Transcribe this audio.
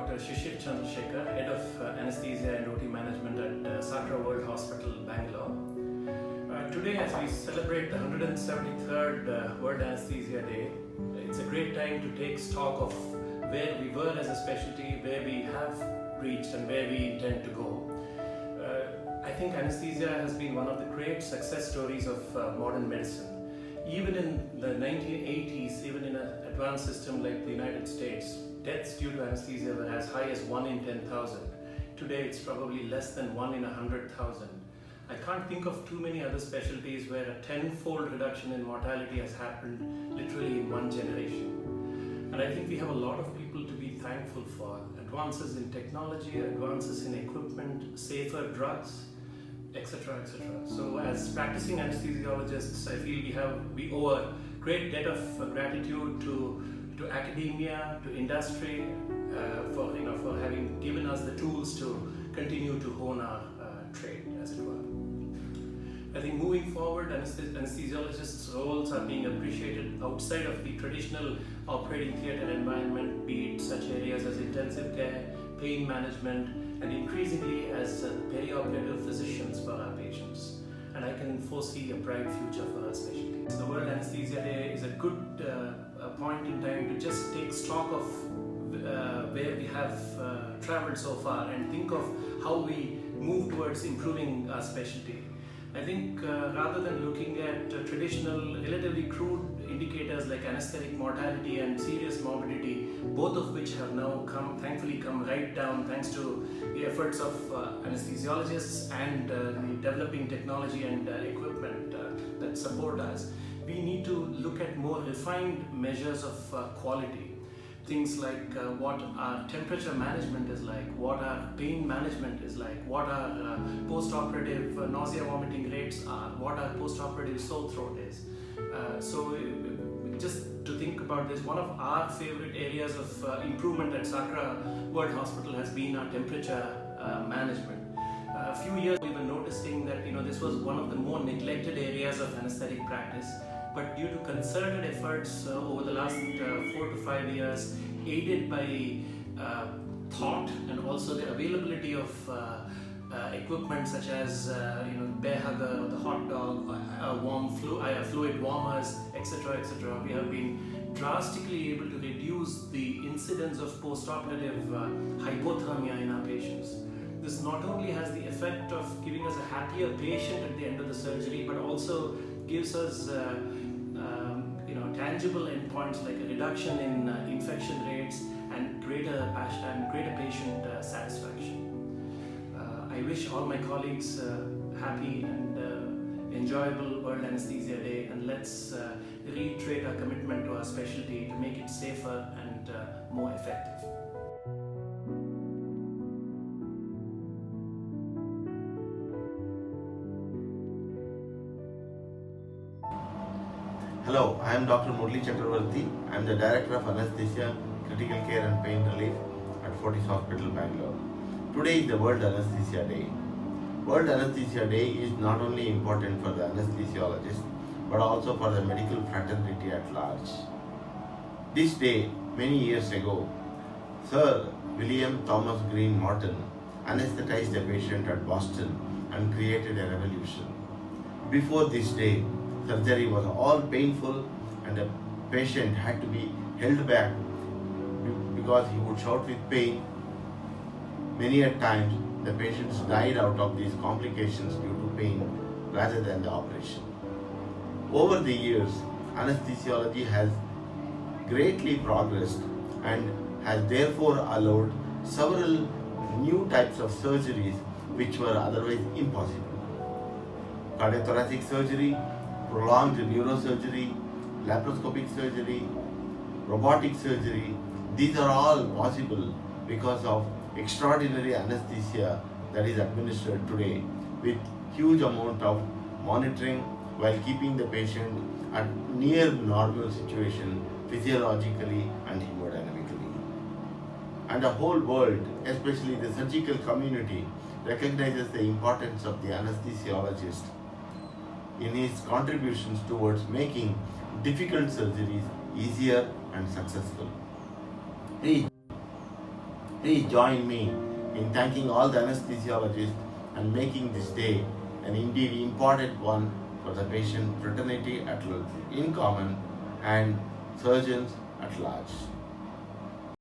Dr. Shishir Chandrasekhar, Head of Anesthesia and OT Management at Sakra World Hospital, Bangalore. Today, as we celebrate the 173rd World Anesthesia Day, it's a great time to take stock of where we were as a specialty, where we have reached and where we intend to go. I think anesthesia has been one of the great success stories of modern medicine. Even in the 1980s, even in an advanced system like the United States, deaths due to anesthesia were as high as 1 in 10,000. Today it's probably less than 1 in 100,000. I can't think of too many other specialties where a tenfold reduction in mortality has happened literally in one generation. And I think we have a lot of people to be thankful for. Advances in technology, advances in equipment, safer drugs, etc., etc. So as practicing anesthesiologists, I feel we owe a great debt of gratitude to academia, to industry, for having given us the tools to continue to hone our trade, as it were. I think moving forward, anesthesiologists' roles are being appreciated outside of the traditional operating theatre environment, be it such areas as intensive care, pain management, and increasingly as perioperative physicians for our patients. And I can foresee a bright future for our specialty. The World Anesthesia Day is a good point in time to just take stock of where we have traveled so far and think of how we move towards improving our specialty. I think rather than looking at traditional, relatively crude indicators like anesthetic mortality and serious morbidity, both of which have now thankfully come right down thanks to the efforts of anesthesiologists and the developing technology and equipment that support us, we need to look at more refined measures of quality. Things like what our temperature management is like, what our pain management is like, what our post-operative nausea vomiting rates are, what our post-operative sore throat is. So just to think about this, one of our favorite areas of improvement at Sakra World Hospital has been our temperature management. A few years we were noticing that this was one of the more neglected areas of anesthetic practice. But due to concerted efforts over the last 4 to 5 years, aided by thought and also the availability of equipment such as bear hugger, the hot dog, fluid warmers, etc., etc., we have been drastically able to reduce the incidence of post-operative hypothermia in our patients. This not only has the effect of giving us a happier patient at the end of the surgery, but also gives us tangible endpoints like a reduction in infection rates and greater patient satisfaction. I wish all my colleagues happy and enjoyable World Anesthesia Day, and let's reiterate our commitment to our specialty to make it safer and more effective. Hello, I am Dr. Murli Chakravarti. I am the Director of Anesthesia, Critical Care and Pain Relief at Fortis Hospital, Bangalore. Today is the World Anesthesia Day. World Anesthesia Day is not only important for the anesthesiologist, but also for the medical fraternity at large. This day, many years ago, Sir William Thomas Green Morton anesthetized a patient at Boston and created a revolution. Before this day, surgery was all painful and the patient had to be held back because he would shout with pain. Many a times the patients died out of these complications due to pain rather than the operation. Over the years, anesthesiology has greatly progressed and has therefore allowed several new types of surgeries which were otherwise impossible. Cardiothoracic surgery, prolonged neurosurgery, laparoscopic surgery, robotic surgery, these are all possible because of extraordinary anesthesia that is administered today with huge amount of monitoring while keeping the patient at near normal situation physiologically and hemodynamically. And the whole world, especially the surgical community, recognizes the importance of the anesthesiologist in his contributions towards making difficult surgeries easier and successful. Please join me in thanking all the anesthesiologists and making this day an indeed important one for the patient fraternity in common and surgeons at large.